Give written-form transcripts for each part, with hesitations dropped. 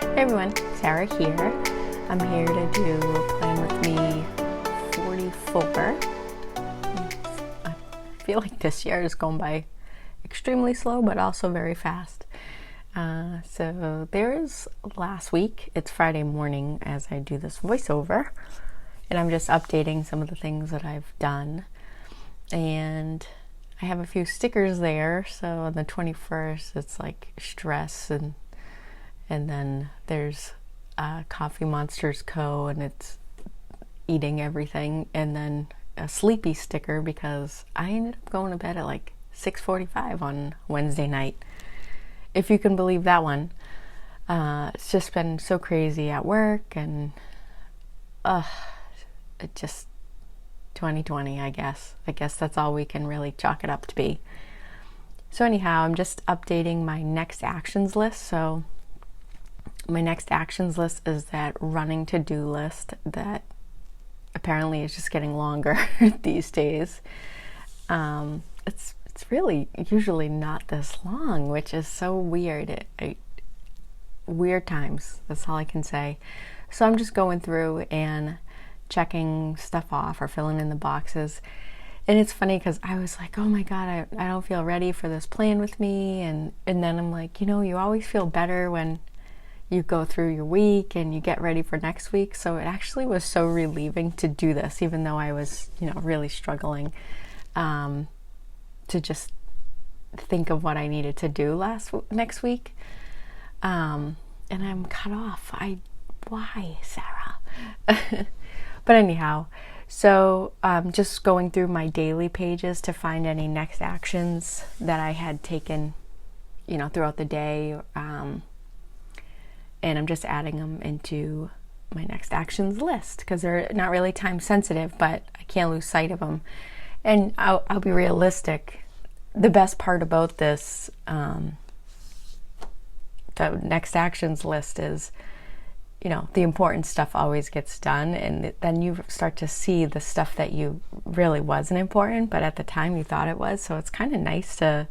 Hey everyone, Sarah here. I'm here to do Plan With Me 44. I feel like this year is going by extremely slow, but also very fast. So there's last week, it's Friday morning as I do this voiceover, and I'm just updating some of the things that I've done. And I have a few stickers there, so on the 21st it's like stress, and then there's Coffee Monsters Co. and it's eating everything, and then a sleepy sticker because I ended up going to bed at like 6:45 on Wednesday night. If you can believe that one. It's just been so crazy at work, and it just 2020, I guess. I guess that's all we can really chalk it up to be. So anyhow, I'm just updating my next actions list. So my next actions list is that running to-do list that apparently is just getting longer these days. It's really usually not this long, which is so weird. Weird times, that's all I can say. So I'm just going through and checking stuff off or filling in the boxes. And it's funny because I was like, oh my God, I don't feel ready for this plan with me. And then I'm like, you always feel better when you go through your week and you get ready for next week. So it actually was so relieving to do this, even though I was, really struggling to just think of what I needed to do next week. And I'm cut off. Why, Sarah? But anyhow, so just going through my daily pages to find any next actions that I had taken, throughout the day. And I'm just adding them into my next actions list because they're not really time sensitive, but I can't lose sight of them. And I'll be realistic. The best part about this, the next actions list is, the important stuff always gets done, and then you start to see the stuff that you really wasn't important, but at the time you thought it was. So it's kind of nice to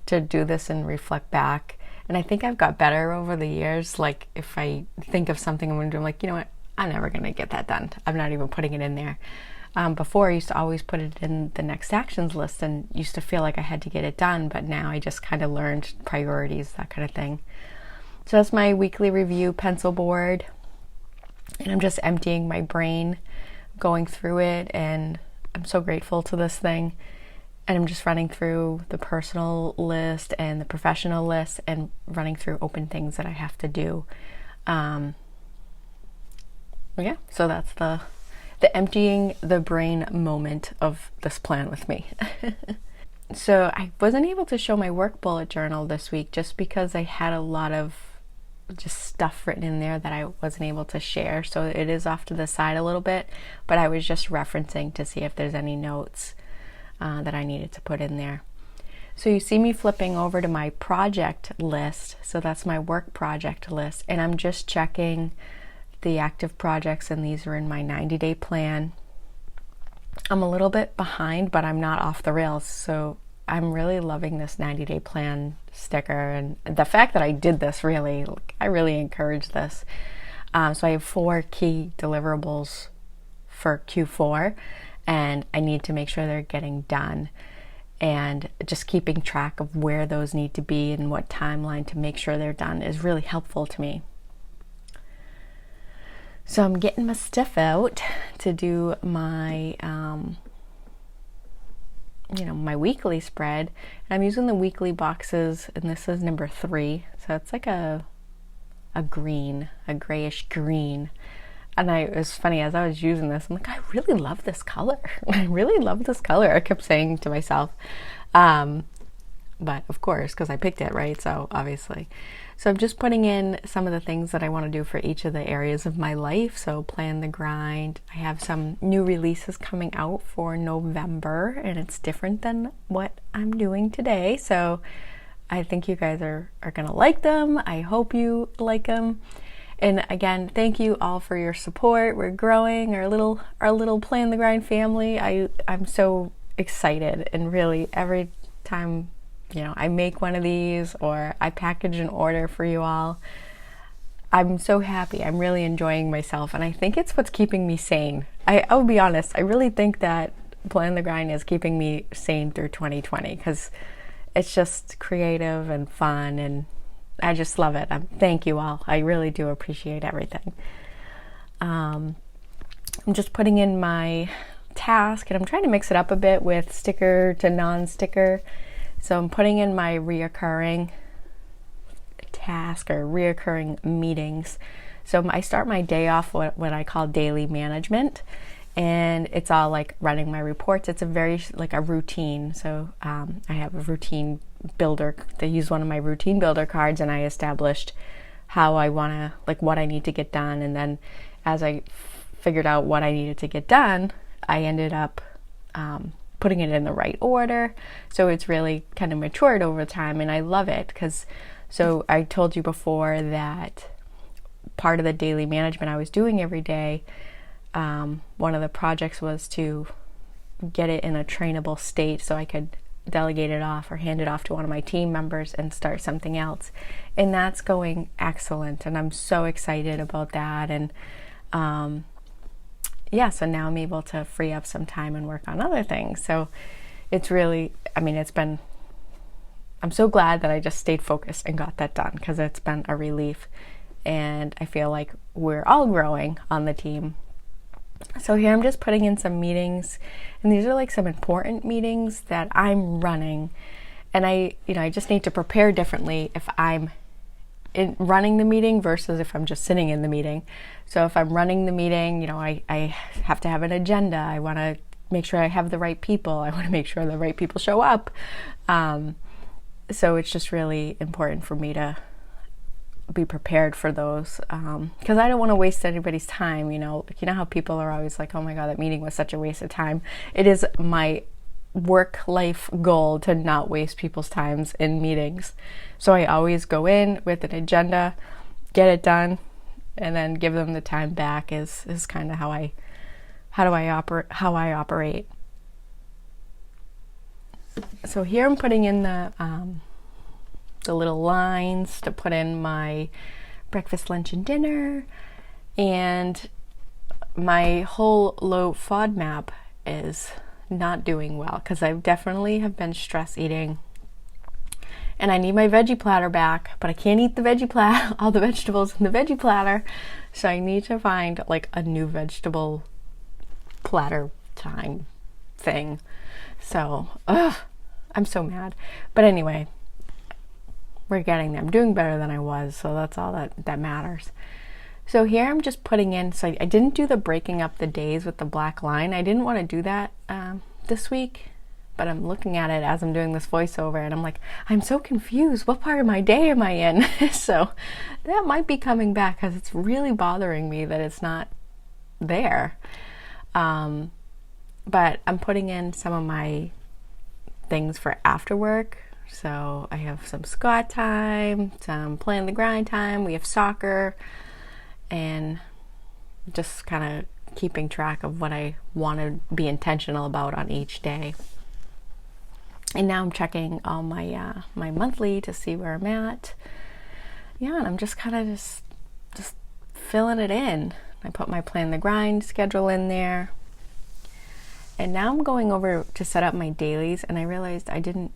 do this and reflect back. And I think I've got better over the years. Like if I think of something I'm going to do, I'm like, you know what? I'm never going to get that done. I'm not even putting it in there. Before I used to always put it in the next actions list and used to feel like I had to get it done. But now I just kind of learned priorities, that kind of thing. So that's my weekly review pencil board. And I'm just emptying my brain, going through it. And I'm so grateful to this thing. And I'm just running through the personal list and the professional list and running through open things that I have to do. Yeah, so that's the emptying the brain moment of this plan with me. So I wasn't able to show my work bullet journal this week just because I had a lot of just stuff written in there that I wasn't able to share. So it is off to the side a little bit, but I was just referencing to see if there's any notes that I needed to put in there. So you see me flipping over to my project list. So that's my work project list. And I'm just checking the active projects, and these are in my 90-day plan. I'm a little bit behind, but I'm not off the rails. So I'm really loving this 90-day plan sticker. And the fact that I did this I really encourage this. So I have 4 key deliverables for Q4. And I need to make sure they're getting done, and just keeping track of where those need to be and what timeline to make sure they're done is really helpful to me. So I'm getting my stuff out to do my, my weekly spread. And I'm using the weekly boxes, and this is number 3. So it's like a grayish green. And it was funny, as I was using this, I'm like, I really love this color. I really love this color. I kept saying to myself. But of course, because I picked it, right? So obviously. So I'm just putting in some of the things that I want to do for each of the areas of my life. So plan the grind. I have some new releases coming out for November, and it's different than what I'm doing today. So I think you guys are going to like them. I hope you like them. And again, thank you all for your support. We're growing, our little Plan the Grind family. I'm so excited, and really every time I make one of these or I package an order for you all, I'm so happy. I'm really enjoying myself, and I think it's what's keeping me sane. I'll be honest, I really think that Plan the Grind is keeping me sane through 2020 because it's just creative and fun, and I just love it. Thank you all. I really do appreciate everything. I'm just putting in my task, and I'm trying to mix it up a bit with sticker to non-sticker. So I'm putting in my reoccurring task or reoccurring meetings. So I start my day off with what I call daily management, and it's all like running my reports. It's a very like a routine. So I have a routine builder. They use one of my routine builder cards, and I established how I want to, like what I need to get done. And then as I figured out what I needed to get done, I ended up putting it in the right order. So it's really kind of matured over time, and I love it because, so I told you before that part of the daily management I was doing every day, one of the projects was to get it in a trainable state so I could delegate it off or hand it off to one of my team members and start something else. And that's going excellent, and I'm so excited about that. And so now I'm able to free up some time and work on other things. So it's really, I'm so glad that I just stayed focused and got that done, because it's been a relief, and I feel like we're all growing on the team. So here I'm just putting in some meetings, and these are like some important meetings that I'm running, and I just need to prepare differently if I'm running the meeting versus if I'm just sitting in the meeting. So if I'm running the meeting, I have to have an agenda. I want to make sure I have the right people. I want to make sure the right people show up. So it's just really important for me to be prepared for those, because I don't want to waste anybody's time. You know how people are always like, oh my god, that meeting was such a waste of time. It is my work-life goal to not waste people's times in meetings. So I always go in with an agenda, get it done, and then give them the time back is kind of how I operate. So here I'm putting in the little lines to put in my breakfast, lunch, and dinner, and my whole low FODMAP is not doing well because I definitely have been stress eating, and I need my veggie platter back, but I can't eat the veggie platter, all the vegetables in the veggie platter, so I need to find like a new vegetable platter time thing. So I'm so mad, but anyway, we're getting there. I'm doing better than I was, so that's all that matters. So here I'm just putting in, so I didn't do the breaking up the days with the black line. I didn't want to do that this week, but I'm looking at it as I'm doing this voiceover, and I'm like, I'm so confused. What part of my day am I in? So that might be coming back because it's really bothering me that it's not there. But I'm putting in some of my things for after work. So I have some Scott time, some Plan the Grind time, we have soccer, and just kind of keeping track of what I want to be intentional about on each day. And now I'm checking all my my monthly to see where I'm at. Yeah, and I'm just kind of just filling it in. I put my Plan the Grind schedule in there. And now I'm going over to set up my dailies, and I realized I didn't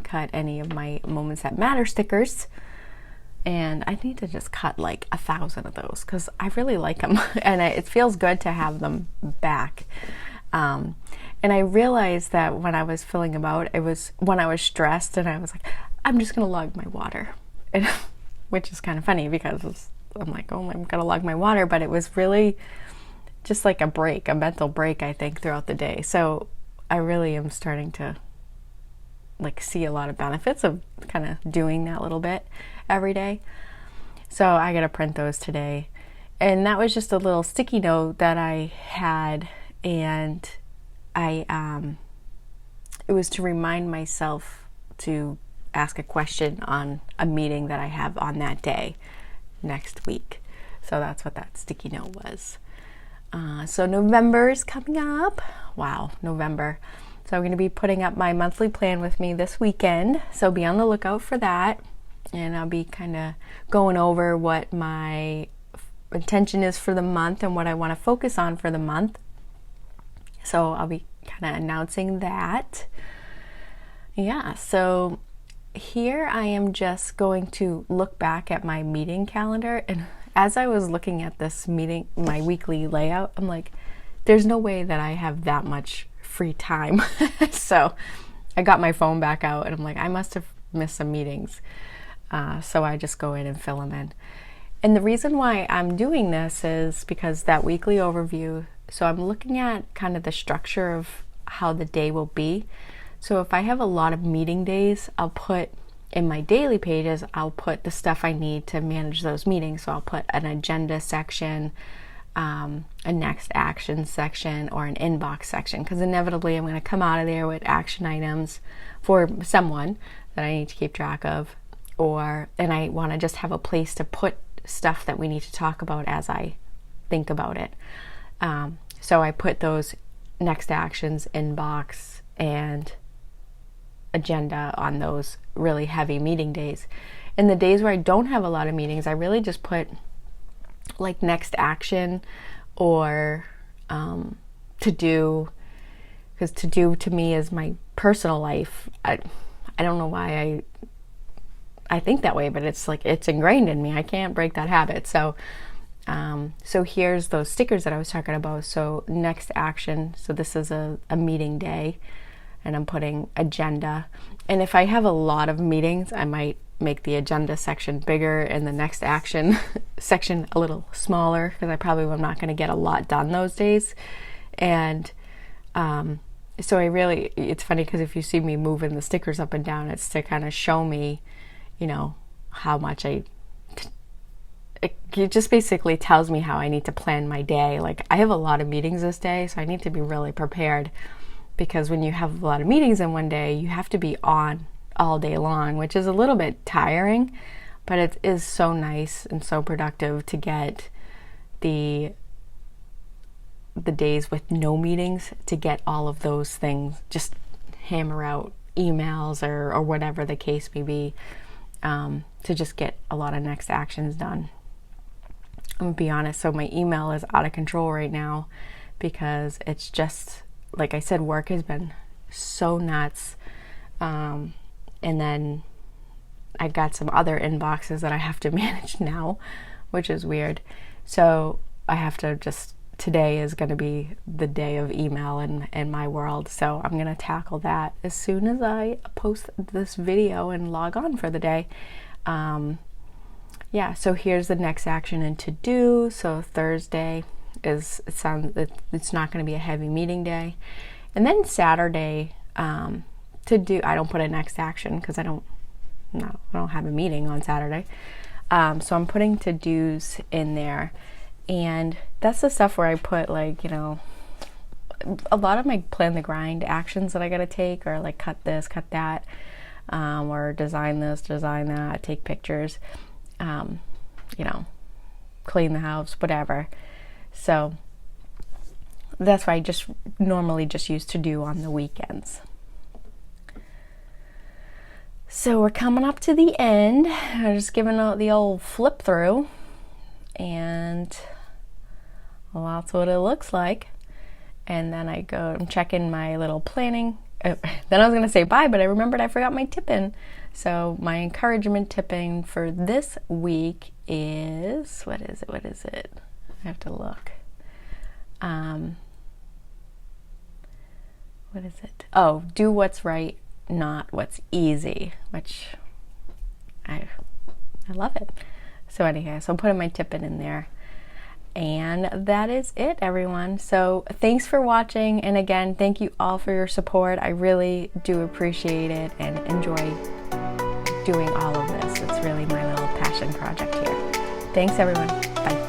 cut any of my Moments That Matter stickers, and I need to just cut like 1,000 of those because I really like them, and it feels good to have them back. And I realized that when I was filling them out, it was when I was stressed, and I was like, I'm just gonna log my water, which is kind of funny because I'm like, oh, I'm gonna log my water, but it was really just like a mental break, I think, throughout the day. So I really am starting to like see a lot of benefits of kind of doing that little bit every day. So I gotta print those today. And that was just a little sticky note that I had, and it was to remind myself to ask a question on a meeting that I have on that day next week. So that's what that sticky note was. So November is coming up. Wow, November. So I'm going to be putting up my monthly plan with me this weekend. So be on the lookout for that. and I'll be kind of going over what my intention is for the month and what I want to focus on for the month. So I'll be kind of announcing that. Yeah, so here I am just going to look back at my meeting calendar, and as I was looking at this meeting, my weekly layout, I'm like, there's no way that I have that much free time. So I got my phone back out and I'm like, I must have missed some meetings. So I just go in and fill them in. And the reason why I'm doing this is because that weekly overview, so I'm looking at kind of the structure of how the day will be. So if I have a lot of meeting days, I'll put in my daily pages, I'll put the stuff I need to manage those meetings. So I'll put an agenda section, a next action section, or an inbox section, because inevitably I'm going to come out of there with action items for someone that I need to keep track of, and I want to just have a place to put stuff that we need to talk about as I think about it. So I put those next actions, inbox, and agenda on those really heavy meeting days. And the days where I don't have a lot of meetings, I really just put like next action or to do, because to do to me is my personal life. I don't know why I think that way, but it's like it's ingrained in me. I can't break that habit. So here's those stickers that I was talking about. So next action, so this is a meeting day, and I'm putting agenda. And if I have a lot of meetings, I might make the agenda section bigger and the next action section a little smaller, because I probably am not going to get a lot done those days. And so it's funny because if you see me moving the stickers up and down, it's to kind of show me, how much it just basically tells me how I need to plan my day. Like, I have a lot of meetings this day, so I need to be really prepared, because when you have a lot of meetings in one day, you have to be on all day long, which is a little bit tiring, but it is so nice and so productive to get the days with no meetings, to get all of those things, just hammer out emails or whatever the case may be, to just get a lot of next actions done. I'm gonna be honest, so my email is out of control right now, because it's just, like I said, work has been so nuts. And then I got some other inboxes that I have to manage now, which is weird. So I have to today is going to be the day of email in my world. So I'm going to tackle that as soon as I post this video and log on for the day. So here's the next action and to do. So Thursday it's not going to be a heavy meeting day. And then Saturday, to do, I don't put a next action because I don't have a meeting on Saturday. So I'm putting to-dos in there. And that's the stuff where I put, like, a lot of my plan the grind actions that I got to take, or like cut this, cut that, or design this, design that, take pictures, clean the house, whatever. So that's why I just normally just use to do on the weekends. So we're coming up to the end. I'm just giving out the old flip through, and well, that's what it looks like. And then I'm checking my little planning. Then I was going to say bye, but I remembered I forgot my tip-in. So my encouragement tip-in for this week is, what is it? I have to look. What is it? Oh, do what's right, not what's easy, which I love it. So anyhow, so I'm putting my tip in there. And that is it, everyone. So thanks for watching. And again, thank you all for your support. I really do appreciate it and enjoy doing all of this. It's really my little passion project here. Thanks, everyone. Bye.